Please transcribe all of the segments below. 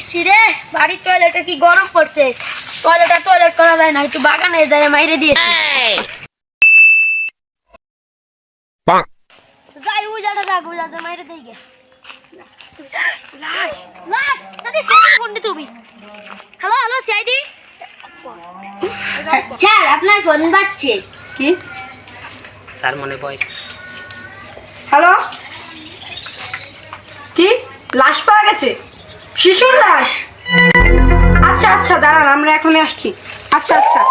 ইসিরে বাড়ির টয়লেটে কি গরম পড়ছে, টয়লেট করা যায় না, একটু বাগানে যায় মাইরে দিয়েছি। যাই উজাড়া যাক, উজাড়া মাইরে দেই গে। লাশ দাদি ফোন দি তুমি। হ্যালো হ্যালো সিআইডি স্যার, আপনার ফোন বাজছে। কি স্যার মনে পড়ে। হ্যালো, কি লাশ পাওয়া গেছে? শিশুর লাশ? আচ্ছা আচ্ছা দাঁড়ান, আমরা এখনই আসছি। আচ্ছা আচ্ছা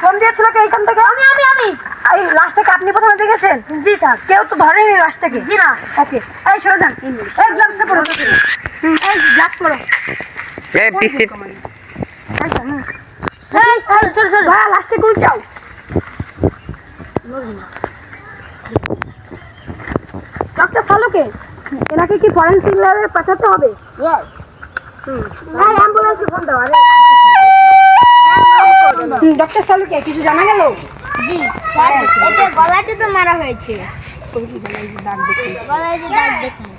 ফোন দিয়েছিল কে এইখান থেকে? আমি এই লাশটাকে আপনি প্রথমে দেখেছেন? জি স্যার। কেউ তো ধরেনি লাশটাকে? জি না। ওকে, এই সরে যান। এই গ্লাভসটা পরো, এই গ্লাভস পরো। এ পিসি ভাই লাস্টে করে যাও। ডক্টর সালুকে এনাকে কি ফরেনসিক ল্যাবে পাঠাতে হবে? হ্যাঁ, অ্যাম্বুলেন্সে ফোন দাও। আরে ডক্টর সালুকে কিছু জানা গেল? জি স্যার, এটা গলা টিপে মারা হয়েছে। গলায় যে দাগ দেখুন,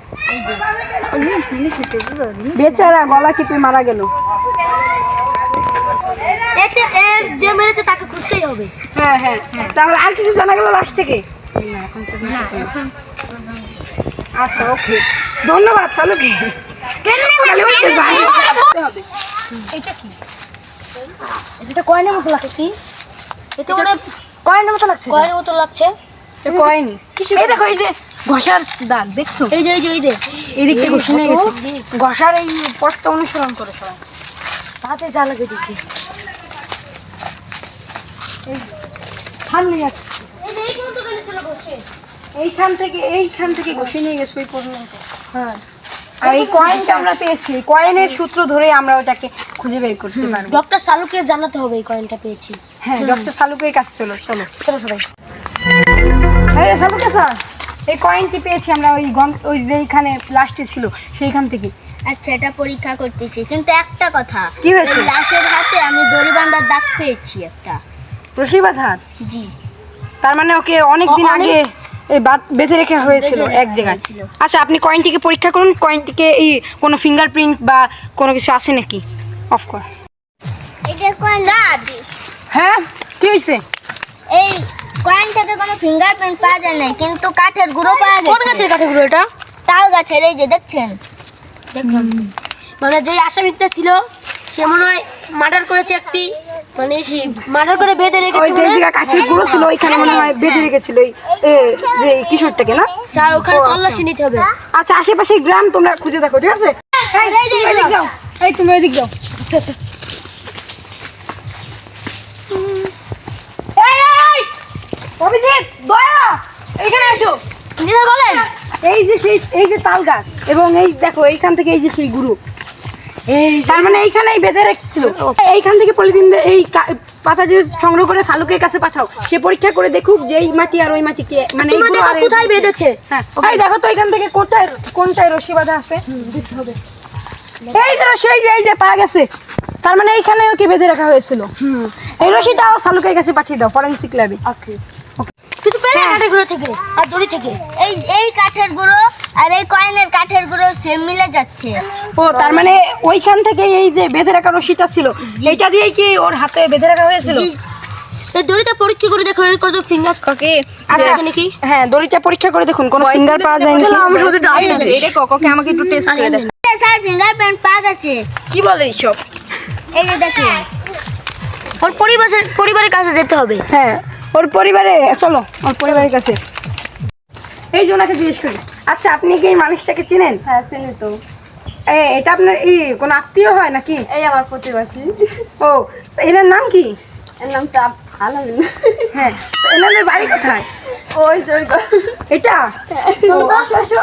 বেচারা গলা টিপে মারা গেল। যে মেরেছে তাকে খুঁজতেই হবে। হ্যাঁ হ্যাঁ, তাহলে আর কিছু জানা গেল লাশ থেকে? আচ্ছা ওকে, ধন্যবাদ সালুকে। এটা কি? এটা কয়েনের মতো লাগছে। এটা ওরে কয়েনের মতো লাগছে। কয়েনের মতো লাগছে। কয়নি, এই দেখো, এই যে ঘষার দাগ দেখছো? এই যে এই দিক থেকে ঘষে নিয়ে গেছে। ঘষার এই পথটা অনুসরণ করে সবাই। হাতে যা লাগে দেখি। সামনে যাচ্ছে, এই যে এইখানে তো গেছিল বসে। এইখান থেকে ঘষে নিয়ে গেছে ওই পর্যন্ত। হ্যাঁ, আর এই কয়েনটা আমরা পেয়েছি। কয়েনের সূত্র ধরে আমরা ওটাকে খুঁজে বের করতে পারবো। ডক্টর সালুকে জানাতে হবে এই কয়েনটা পেয়েছি। হ্যাঁ, ডক্টর সালুকের কাছে চলো সবাই। এই সালুকে স্যার, এই কয়েনটি পেয়েছি আমরা ওই যেখানে লাস্টে ছিল সেইখান থেকে। আচ্ছা, এটা পরীক্ষা করতেছি, কিন্তু একটা কথা। কি হয়েছে? ওই লাশের হাতে আমি দড়ি বাঁধার দাগ পেয়েছি একটা। রশি বাঁধার? জি। তার মানে ওকে অনেক দিন আগে এই বেঁধে রেখে হয়েছিল এক জায়গায়। আচ্ছা, আপনি কয়েনটিকে পরীক্ষা করুন। কয়েনটিকে এই কোনো ফিঙ্গারপ্রিন্ট বা কোনো কিছু আছে নাকি? অফ কর। এটা কোন স্যার? হ্যাঁ, কি হয়েছে? এই কয়েনটাতে কোনো ফিঙ্গারপ্রিন্ট পাওয়া যায় না, কিন্তু কাঠের গুঁড়ো পাওয়া গেছে। কোন গাছের কাঠের গুঁড়ো এটা? তাল গাছের, এই যে দেখছেন। দেখুন, মানে যে আসামিটা ছিল সে মনে হয় মার্ডার করেছে একটি, মানে সে মার্ডার করে বেঁধে ওই রেখেছে। যে জায়গা কাঠের গুঁড়ো ছিল ওইখানে মনে হয় বেঁধে রেখেছিল এই যে কিশোরটাকে, না? স্যার, ওখানে তল্লাশি নিতে হবে। আচ্ছা, আশেপাশে গ্রাম তোমরা খুঁজে দেখো, ঠিক আছে? তুমি ওইদিক যাও। অভিজিৎ, দয়া, এখানে এসো। বলেন। এই যে তাল গাছ, এবং এই দেখো এইখান থেকে এই যে সেই গুরু, তার মানে এইখানেই বেঁধে রেখেছিল। এইখান থেকে পলিথিন এই পাতা যে সংগ্রহ করে শালুকের কাছে পাঠাও, সে পরীক্ষা করে দেখুক যে এই মাটি আর ওই মাটি কে, মানে কোথায় বেঁধেছে। হ্যাঁ, এই দেখো তো এখান থেকে কোনটায় রশি বাঁধা আছে। এই যে রশি, এই যে পাওয়া গেছে। তার মানে এইখানে ওকে বেঁধে রাখা হয়েছিল। এই রশিটাও শালুকের কাছে পাঠিয়ে দাও ফরেনসিক ল্যাবে। কিছু পেলে কাঠের গুঁড়ো থেকে আর দড়ি থেকে। এই কাঠের গুঁড়ো আর এই কয়েনের কাঠের গুঁড়ো সেম মিলে যাচ্ছে। ও, তার মানে ওইখান থেকে এই যে বেঁধে রাখা রশিটা ছিল, এইটা দিয়েই কি ওর হাতে বেঁধে রাখা হয়েছিল? এই দড়িটা পরীক্ষা করে দেখো এর কত ফিঙ্গার কাকে আছে নাকি। হ্যাঁ, দড়িটা পরীক্ষা করে দেখুন কোনো ফিঙ্গার পাওয়া যায় নাকি। আমার সাথে এটা কাকে আমাকে একটু টেস্ট করে দেখো। স্যার, ফিঙ্গারপ্রিন্ট পাওয়া গেছে। কি বলে এইসব? এই যে দেখুন, ওর পরিবারের কাছে যেতে হবে। হ্যাঁ, ওর পরিবারে চলো, ওর পরিবারের কাছে। এই যে ওনাকে জিজ্ঞেস করি, আচ্ছা আপনি কি এই মানুষটাকে চিনেন? হ্যাঁ, চিনি তো। এটা আপনার কোনো আত্মীয় হয় নাকি? এই আমার প্রতিবেশী। ও, এনার নাম কি? এর নামটা আলামিন। হ্যাঁ, এনাদের বাড়ি কোথায়? ওই যে ওই এটা? ও, আসো আসো।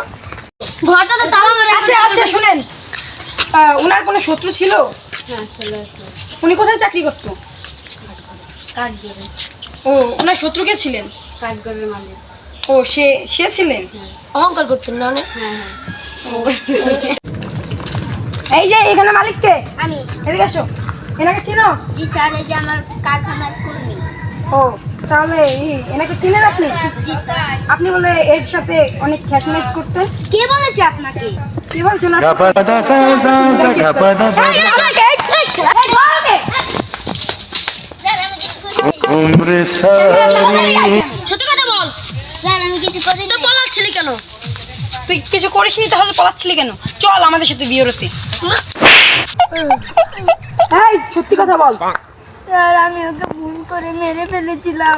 ঘরটা তো তালা মারা। আচ্ছা শুনেন, ওনার কোনো শত্রু ছিল? হ্যাঁ, ছিল। উনি কোথায় চাকরি করতো? কাঠগড়ে। ও, ওনার শত্রু কে ছিলেন? কাঠগড়ের মালিক। ও, সে ছিলেন। অহংকার করতেন না অনেক। হ্যাঁ। এই যে এখানে মালিক কে? আমি। এদিকে আসো, এনাকে চিনো? জি স্যার, এই যে আমার কারখানার কর্মী। ও, তাহলে এনাকে চিনেন আপনি? জি স্যার। আপনি বলে এর সাথে অনেক খ্যাটমেট করতে। কে বলেছে আপনাকে? কি বলছেন আপনি? স্যার আমি কিছু করিনি। সত্যি কথা বল। স্যার আমি কিছু করিনি। তো বলাচ্ছিলি কেন? তুই কিছু করিসনি তাহলে পালাচ্ছিলি কেন? চল আমাদের সাথে বিয়েরতে। এই সত্যি কথা বল। স্যার আমি ওকে ভুল করে মেরে ফেলেছিলাম।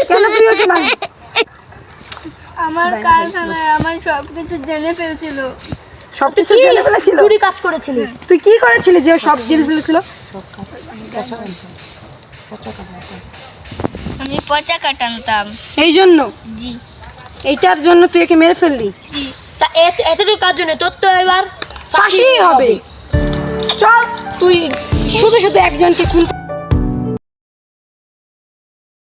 কেন তুই ওকে মারলি? আমার কারখানায় আমার সবকিছু জেনে ফেলছিল। সবকিছু জেনে ফেলেছিল? চুরি কাজ করেছিলি। তুই কি করেছিলি যে ও সব জেনে ফেলেছিল? আমি পচা কাটানতাম। এই জন্য জি এইটার জন্য তুই একে মেরে ফেললি? জি। তা এতটুকু কাজ জন্য তোর তো এবার ফাঁসি হবে। চল তুই শুধু শুধু একজনকে খুন